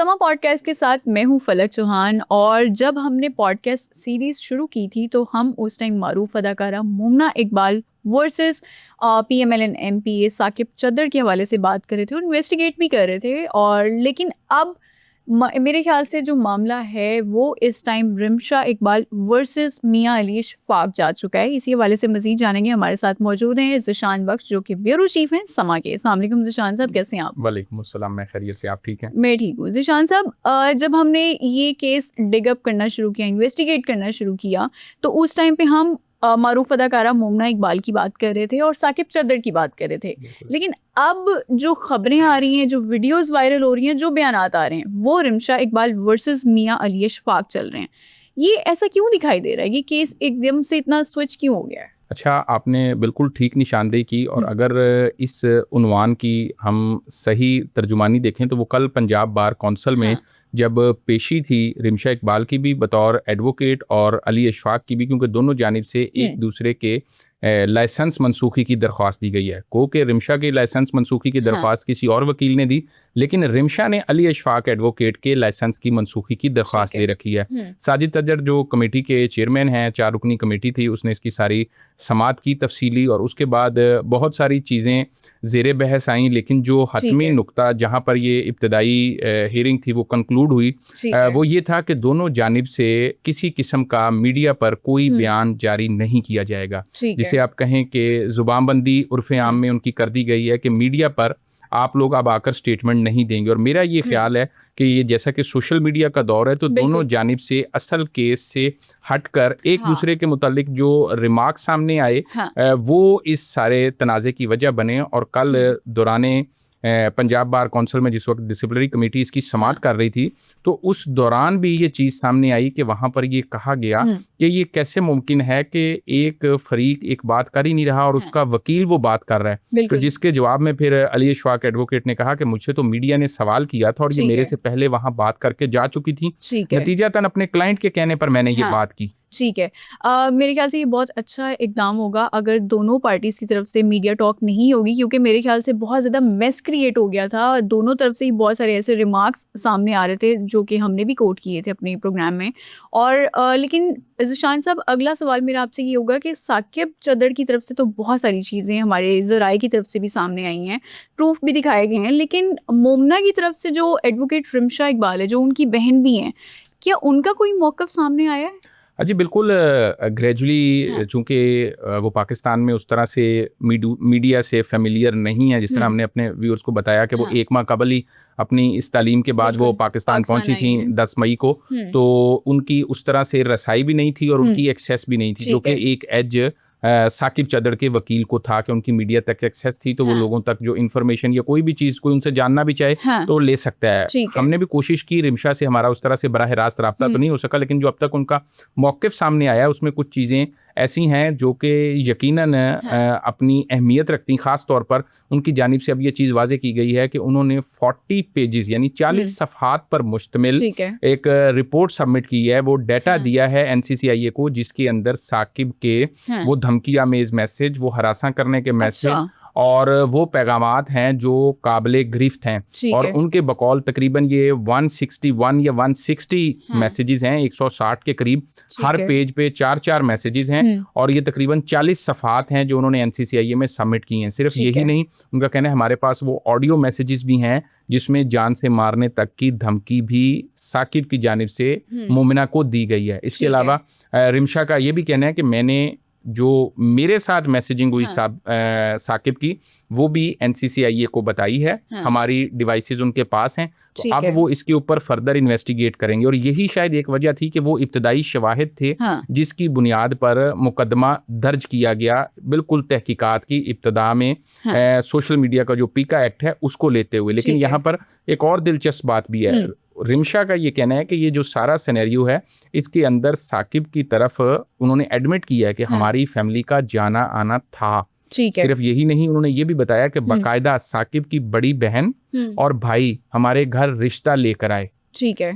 समा पॉडकास्ट के साथ मैं हूं फलक चौहान। और जब हमने पॉडकास्ट सीरीज शुरू की थी तो हम उस टाइम मारूफ अदाकारा Momina Iqbal versus PMLN MP Saqib Chaddar के हवाले से बात कर रहे थे और इन्वेस्टिगेट भी कर रहे थे। और लेकिन अब मेरे ख्याल से जो मामला है वो इस टाइम रिमशा इकबाल वर्सेस मियां अली इशफाक जा चुका है। इसी हवाले से मजीद जानेंगे। हमारे साथ मौजूद हैं ज़िशान बख्श जो कि ब्यूरो चीफ हैं समा के। अस्सलाम वालेकुम ज़िशान साहब, कैसे हैं आप? वालेकुम अस्सलाम, मैं खैरियत से, आप ठीक हैं? मैं ठीक हूँ। ज़िशान साहब, जब हमने ये केस डिगअप करना शुरू किया, इन्वेस्टिगेट करना शुरू किया, तो उस टाइम पे हम मारूफ अदाकारा मुमना इकबाल की बात कर रहे थे और साकिब चद्दर की बात कर रहे थे। लेकिन अब जो खबरें आ रही हैं, जो वीडियोस वायरल हो रही हैं, जो बयानात आ रहे हैं, वो रिमशा इकबाल वर्सेस मियां अली इशफाक चल रहे हैं। ये ऐसा क्यों दिखाई दे रहा है? ये केस एकदम से इतना स्विच क्यों हो गया है? अच्छा, आपने बिल्कुल ठीक निशानदेही की। और अगर इस उन्वान की हम सही तर्जुमानी देखें तो वो कल पंजाब बार कौंसिल में जब पेशी थी रिमशा इकबाल की भी बतौर एडवोकेट और अली इशफाक की भी, क्योंकि दोनों जानिब से एक दूसरे के लाइसेंस मनसूखी की दरख्वास्त दी गई है। कि रिमशा के लाइसेंस मनसूखी की दरख्वास्त किसी और वकील ने दी, लेकिन रिमशा ने अली इशफाक एडवोकेट के लाइसेंस की मनसूखी की दरख्वास्त दे रखी है। साजिद तजर जो कमेटी के चेयरमैन हैं, 4 रुकनी कमेटी थी, उसने इसकी सारी समात की तफसीली, और उसके बाद बहुत सारी चीज़ें ज़ेरे बहस आई। लेकिन जो हतमी नुक्ता जहाँ पर ये इब्तदाई हियरिंग थी वो कंक्लूड हुई, वो ये था कि दोनों जानिब से किसी किस्म का मीडिया पर कोई बयान जारी नहीं किया जाएगा। जिसे आप कहें कि ज़ुबानबंदी उर्फ़ आम में उनकी कर दी गई है कि मीडिया पर आप लोग अब आकर स्टेटमेंट नहीं देंगे। और मेरा ये ख्याल है कि ये जैसा कि सोशल मीडिया का दौर है, तो दोनों जानिब से असल केस से हटकर एक दूसरे के मुतालिक जो रिमार्क सामने आए वो इस सारे तनाज़े की वजह बने। और कल दौराने पंजाब बार कौंसिल में जिस वक्त डिसिप्लिनरी कमेटी इसकी समात कर रही थी, तो उस दौरान भी ये चीज़ सामने आई कि वहाँ पर ये कहा गया कि ये कैसे मुमकिन है कि एक फरीक एक बात कर ही नहीं रहा और उसका वकील वो बात कर रहा है। तो जिसके जवाब में फिर अली इशफाक एडवोकेट ने कहा कि मुझे तो मीडिया ने सवाल किया था और ये मेरे से पहले वहाँ बात करके जा चुकी थी, नतीजतन अपने क्लाइंट के कहने पर मैंने ये बात की। ठीक है। मेरे ख्याल से ये बहुत अच्छा इकदाम होगा अगर दोनों पार्टीज़ की तरफ से मीडिया टॉक नहीं होगी, क्योंकि मेरे ख्याल से बहुत ज़्यादा मेस क्रिएट हो गया था। दोनों तरफ से ही बहुत सारे ऐसे रिमार्क्स सामने आ रहे थे जो कि हमने भी कोट किए थे अपने प्रोग्राम में। और लेकिन ज़िशान साहब, अगला सवाल मेरा आपसे ये होगा कि साकिब चद्दर की तरफ से तो बहुत सारी चीज़ें हमारे ज़राए की तरफ से भी सामने आई हैं, प्रूफ भी दिखाए गए हैं, लेकिन मुमना की तरफ से जो एडवोकेट रिमशा इकबाल है, जो उनकी बहन भी हैं, क्या उनका कोई मौक़िफ़ सामने आया है? जी बिल्कुल। ग्रेजुअली चूँकि वो पाकिस्तान में उस तरह से मीडिया से फेमिलियर नहीं है, जिस तरह हमने अपने व्यूअर्स को बताया कि वो 1 माह कबल ही अपनी इस तालीम के बाद वो पाकिस्तान पहुंची थी 10 मई को, तो उनकी उस तरह से रसाई भी नहीं थी और उनकी एक्सेस भी नहीं थी, जो कि एक एज साकिब चद्दर के वकील को था कि उनकी मीडिया तक एक्सेस थी, तो वो लोगों तक जो इन्फॉर्मेशन या कोई भी चीज़ कोई उनसे जानना भी चाहे तो ले सकता है। हमने भी कोशिश की, रिमशा से हमारा उस तरह से बराह रास्त रब्ता तो नहीं हो सका, लेकिन जो अब तक उनका मौक़िफ़ सामने आया है उसमें कुछ चीज़ें ऐसी हैं जो कि यकीनन अपनी अहमियत रखती। ख़ास तौर पर उनकी जानिब से अब ये चीज़ वाज़े की गई है कि उन्होंने 40 पेजेस यानी 40 सफ़हात पर मुश्तमिल एक रिपोर्ट सबमिट की है। वो डाटा दिया है NCCIA को, जिसके अंदर साकिब के वो धमकी आमेज़ मैसेज, वो हरासा करने के मैसेज और वो पैगामात हैं जो काबिले गिरफ्त हैं। और उनके बकौल तकरीबन ये 161 या 160 मैसेजेस हैं, 160 के करीब। हर पेज पे 4-4 मैसेजेस हैं और ये तकरीबन 40 सफ़हात हैं जो उन्होंने NCCIA में सबमिट की हैं। सिर्फ यही नहीं, उनका कहना है हमारे पास वो ऑडियो मैसेजेस भी हैं जिसमें जान से मारने तक की धमकी भी साकिब की जानिब से मुमना को दी गई है। इसके अलावा रिमशा का ये भी कहना है कि मैंने जो मेरे साथ मैसेजिंग हुई साकिब की, वो भी NCCIA को बताई है। हमारी डिवाइसेस उनके पास हैं, तो अब वो इसके ऊपर फर्दर इन्वेस्टिगेट करेंगे। और यही शायद एक वजह थी कि वो इब्तदाई शवाहिद थे जिसकी बुनियाद पर मुकदमा दर्ज किया गया, बिल्कुल तहकीकात की इब्तदा में सोशल मीडिया का जो पीका एक्ट है उसको लेते हुए। लेकिन यहाँ पर एक और दिलचस्प बात भी है। रिमशा का ये कहना है कि ये जो सारा सिनेरियो है, इसके अंदर साकिब की तरफ उन्होंने एडमिट किया है कि हमारी फैमिली का जाना आना था। सिर्फ यही नहीं, उन्होंने ये भी बताया कि बाकायदा साकिब की बड़ी बहन और भाई हमारे घर रिश्ता लेकर आए।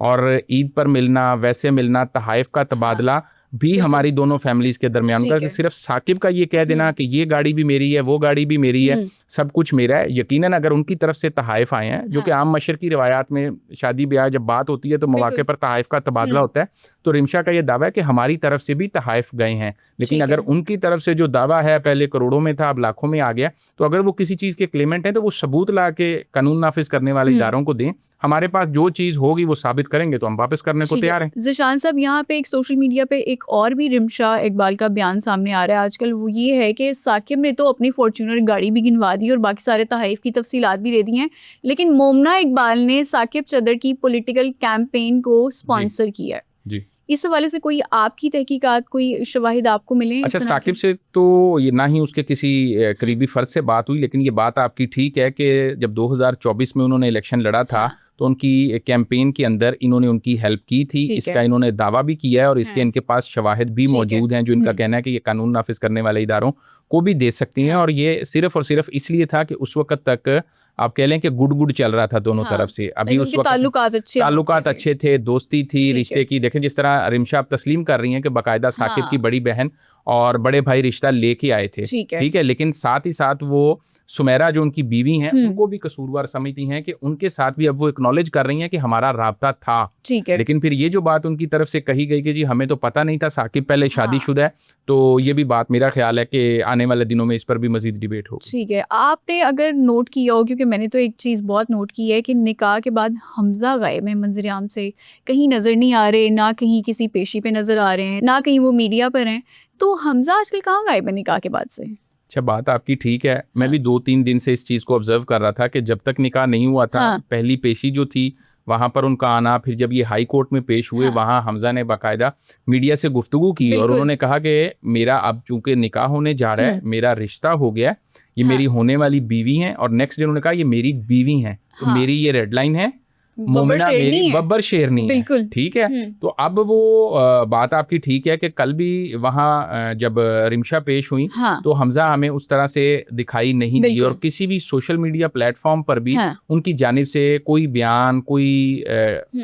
और ईद पर मिलना, वैसे मिलना, तहाइफ का तबादला भी हमारी दोनों फैमिलीज के दरमियान ठीक का, है। कि सिर्फ साकिब का ये कह देना कि ये गाड़ी भी मेरी है, वो गाड़ी भी मेरी है, सब कुछ मेरा है, यकीनन अगर उनकी तरफ से तहाइफ आए हैं, जो कि आम मशरकी रिवायात में शादी ब्याह जब बात होती है तो मौके पर तहाइफ का तबादला होता है, तो रिमशा का ये दावा है कि हमारी तरफ से भी तहाइफ गए हैं। लेकिन अगर उनकी तरफ से जो दावा है पहले करोड़ों में था, अब लाखों में आ गया, तो अगर वो किसी चीज के क्लेमेंट हैं तो वो सबूत ला के कानून नाफिज करने वाले इदारों को दें। हमारे पास जो चीज होगी वो साबित करेंगे तो हम वापस करने को तैयार हैं। ज़ीशान साहब, यहाँ पे एक सोशल मीडिया पे एक और भी रिमशा इकबाल का बयान सामने आ रहा है आजकल, वो ये है कि साकिब ने तो अपनी फॉर्च्यूनर गाड़ी भी गिनवा दी और बाकी सारे तहाइफ की तफसीलात भी दे दी हैं, लेकिन मोमना इकबाल ने साकिब चदर की पॉलिटिकल कैंपेन को स्पॉन्सर किया है। जी, इस हवाले से कोई आपकी तहकीकात, कोई शवाहिद आपको मिले? अच्छा, साकिब से तो ये ना ही उसके किसी करीबी फर्द से बात हुई, लेकिन ये बात आपकी ठीक है कि जब 2024 में उन्होंने इलेक्शन लड़ा था तो उनकी कैंपेन के अंदर इन्होंने उनकी हेल्प की थी। इसका इन्होंने दावा भी किया है और इसके इनके पास शवाहिद भी मौजूद हैं जो इनका कहना है कि ये कानून नाफिज करने वाले इदारों को भी दे सकती हैं। और ये सिर्फ और सिर्फ इसलिए था कि उस वक्त तक आप कह लें कि गुड चल रहा था दोनों तरफ से। अभी उस वक्त ताल्लुकात अच्छे थे, दोस्ती थी, रिश्ते की। देखें जिस तरह रिमशा आप तस्लीम कर रही हैं कि बाकायदा साकिब की बड़ी बहन और बड़े भाई रिश्ता लेके आए थे, ठीक है, लेकिन साथ ही साथ वो सुमेरा जो उनकी बीवी हैं उनको भी कसूरवार समझती हैं कि उनके साथ भी अब वो एक्नॉलेज कर रही हैं कि हमारा राब्ता था, ठीक है। लेकिन फिर ये जो बात उनकी तरफ से कही गई कि जी हमें तो पता नहीं था, साकिब पहले शादीशुदा है, तो ये भी बात मेरा ख्याल है कि आने वाले दिनों में इस पर भी मजीद डिबेट होगी। ठीक है। आपने अगर नोट किया हो, क्योंकि मैंने तो एक चीज़ बहुत नोट की है कि निकाह के बाद हमजा गायब है मंजर आम से, कहीं नज़र नहीं आ रहे, ना कहीं किसी पेशी पे नज़र आ रहे हैं, ना कहीं वो मीडिया पर हैं, तो हमजा आजकल कहाँ गायब है निकाह के बाद से? अच्छा, बात आपकी ठीक है। मैं भी 2-3 दिन से इस चीज़ को ऑब्जर्व कर रहा था कि जब तक निकाह नहीं हुआ था, पहली पेशी जो थी वहाँ पर उनका आना, फिर जब ये हाई कोर्ट में पेश हुए वहाँ हमजा ने बाकायदा मीडिया से गुफ्तगू की और उन्होंने कहा कि मेरा अब चूंकि निकाह होने जा रहा है, मेरा रिश्ता हो गया, ये मेरी होने वाली बीवी हैं। और नेक्स्ट डे उन्होंने कहा ये मेरी बीवी हैं, तो मेरी ये रेड लाइन है, मोमिना मेरी बब्बर शेरनी है, ठीक है। तो अब वो बात आपकी ठीक है कि कल भी वहाँ जब रिमशा पेश हुई तो हमजा हमें उस तरह से दिखाई नहीं दी और किसी भी सोशल मीडिया प्लेटफॉर्म पर भी उनकी जानिब से कोई बयान, कोई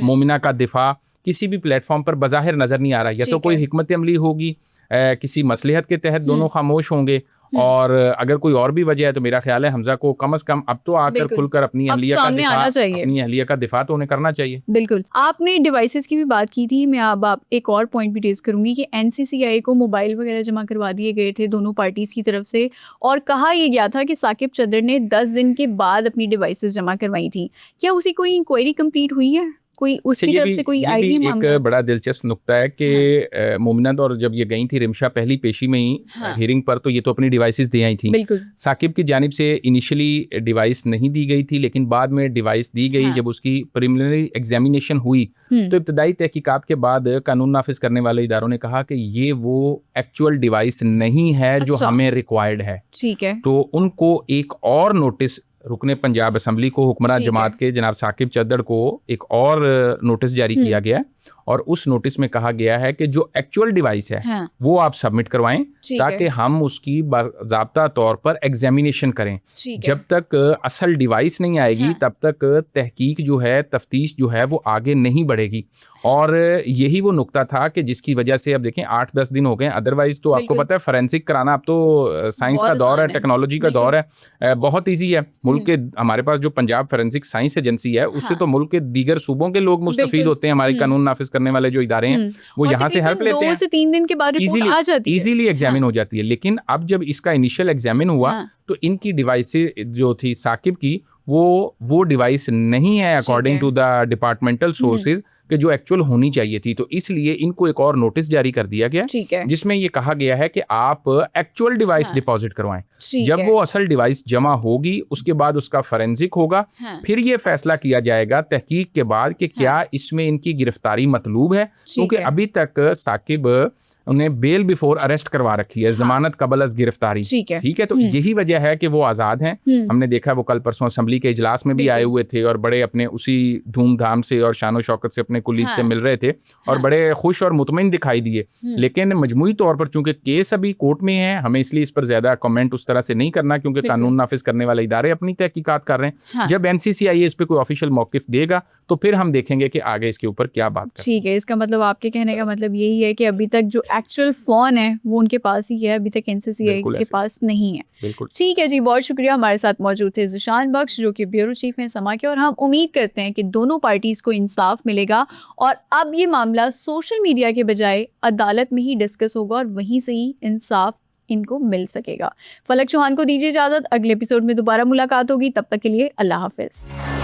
मोमिना का दिफा किसी भी प्लेटफॉर्म पर बज़ाहिर नजर नहीं आ रहा। या तो कोई हिकमत अमली होगी, किसी मसलहत के तहत दोनों खामोश होंगे, और अगर कोई और भी वजह है तो मेरा ख्याल है हमजा को कम से कम अब तो आकर खुलकर अपनी अहलिया का दिफा तो उन्हें करना चाहिए। बिल्कुल। आपने डिवाइसेस की भी बात की थी, मैं अब आप एक और पॉइंट भी रेज करूंगी कि NCCI को मोबाइल वगैरह जमा करवा दिए गए थे दोनों पार्टीज की तरफ से, और कहा यह गया था कि साकिब चदर ने 10 दिन के बाद अपनी डिवाइसेस जमा करवाई थी। क्या उसी कोई इंक्वायरी कंप्लीट हुई है? कोई उसकी तरफ से कोई आईडी मामला? एक बड़ा दिलचस्प नुक्ता है कि मोमिना और जब ये गई थी रिमशा पहली पेशी में ही हियरिंग पर, तो ये तो अपनी डिवाइसेस दे आई थी। साकिब की जानिब से इनिशियली डिवाइस नहीं दी गई थी, लेकिन बाद में डिवाइस दी गई। जब उसकी प्रिलिमिनरी एग्जामिनेशन हुई तो इब्तदाई तहकीकात के बाद कानून नाफिज करने वाले इदारों ने कहा कि ये वो एक्चुअल डिवाइस नहीं है जो हमें रिक्वायर्ड है, ठीक है। तो उनको एक और नोटिस, रुकने पंजाब असम्बली को, हुक्मरान जमात के जनाब साकिब चद्दड़ को एक और नोटिस जारी किया गया और उस नोटिस में कहा गया है कि जो एक्चुअल डिवाइस है वो आप सबमिट करवाएं ताकि हम उसकी बाज़ाब्ता तौर पर एग्जामिनेशन करें। जब तक असल डिवाइस नहीं आएगी तब तक तहकीक जो है, तफ्तीश जो है वो आगे नहीं बढ़ेगी। और यही वो नुक्ता था कि जिसकी वजह से अब देखें 8-10 दिन हो गए, अदरवाइज तो आपको पता है फोरेंसिक कराना अब तो साइंस का दौर है, टेक्नोलॉजी का दौर है, बहुत ईजी है। मुल्क के हमारे पास जो पंजाब फोरेंसिक साइंस एजेंसी है उससे तो मुल्क के दीगर सूबों के लोग मुस्तफीद होते हैं। हमारे कानून नाफिज करने वाले जो इदारे हैं वो यहाँ से हेल्प लेते हैं, 2 से 3 दिन के बाद रिपोर्ट आ जाती है, इजीली एग्जामिन हो जाती है। लेकिन अब जब इसका इनिशियल एग्जामिन हुआ तो इनकी डिवाइसेस जो थी साकिब की वो डिवाइस नहीं है according to the departmental sources कि जो एक्चुअल होनी चाहिए थी। तो इसलिए इनको एक और नोटिस जारी कर दिया गया जिसमें ये कहा गया है कि आप एक्चुअल डिवाइस डिपॉजिट करवाएं। जब वो असल डिवाइस जमा होगी उसके बाद उसका फोरेंसिक होगा, फिर ये फैसला किया जाएगा तहकीक के बाद कि क्या इसमें इनकी गिरफ्तारी मतलूब है, क्योंकि अभी तक साकिब उन्हें बेल बिफोर अरेस्ट करवा रखी है, जमानत कबल अज गिरफ्तारी, ठीक है। तो यही वजह है कि वो आज़ाद हैं। हमने देखा वो कल परसों असेंबली के इजलास में भी आए हुए थे और बड़े अपने उसी धूमधाम से और शानो शौकत से अपने कुलीग से मिल रहे थे और बड़े खुश और मुतमईन दिखाई दिए। लेकिन मजमूई तौर पर चूंकि केस अभी कोर्ट में है, हमें इसलिए इस पर ज्यादा कमेंट उस तरह से नहीं करना क्योंकि कानून नाफिज करने वाले इदारे अपनी तहकीकात कर रहे हैं। जब NCCI इस पर कोई ऑफिशियल मौकिफ देगा तो फिर हम देखेंगे कि आगे इसके ऊपर क्या बात। ठीक है, इसका मतलब आपके कहने का मतलब यही है कि अभी तक जो एक्चुअल फ़ोन है वो उनके पास ही है, अभी तक एनसीसीआई बिल्कुल के ऐसे। पास नहीं है। बिल्कुल। ठीक है जी, बहुत शुक्रिया। हमारे साथ मौजूद थे ज़ीशान बख्श जो कि ब्यूरो चीफ हैं समा के, और हम उम्मीद करते हैं कि दोनों पार्टीज़ को इंसाफ मिलेगा और अब ये मामला सोशल मीडिया के बजाय अदालत में ही डिस्कस होगा और वहीं से ही इंसाफ इनको मिल सकेगा। फलक चौहान को दीजिए इजाज़त, अगले एपिसोड में दोबारा मुलाकात होगी, तब तक के लिए अल्लाह हाफिज़।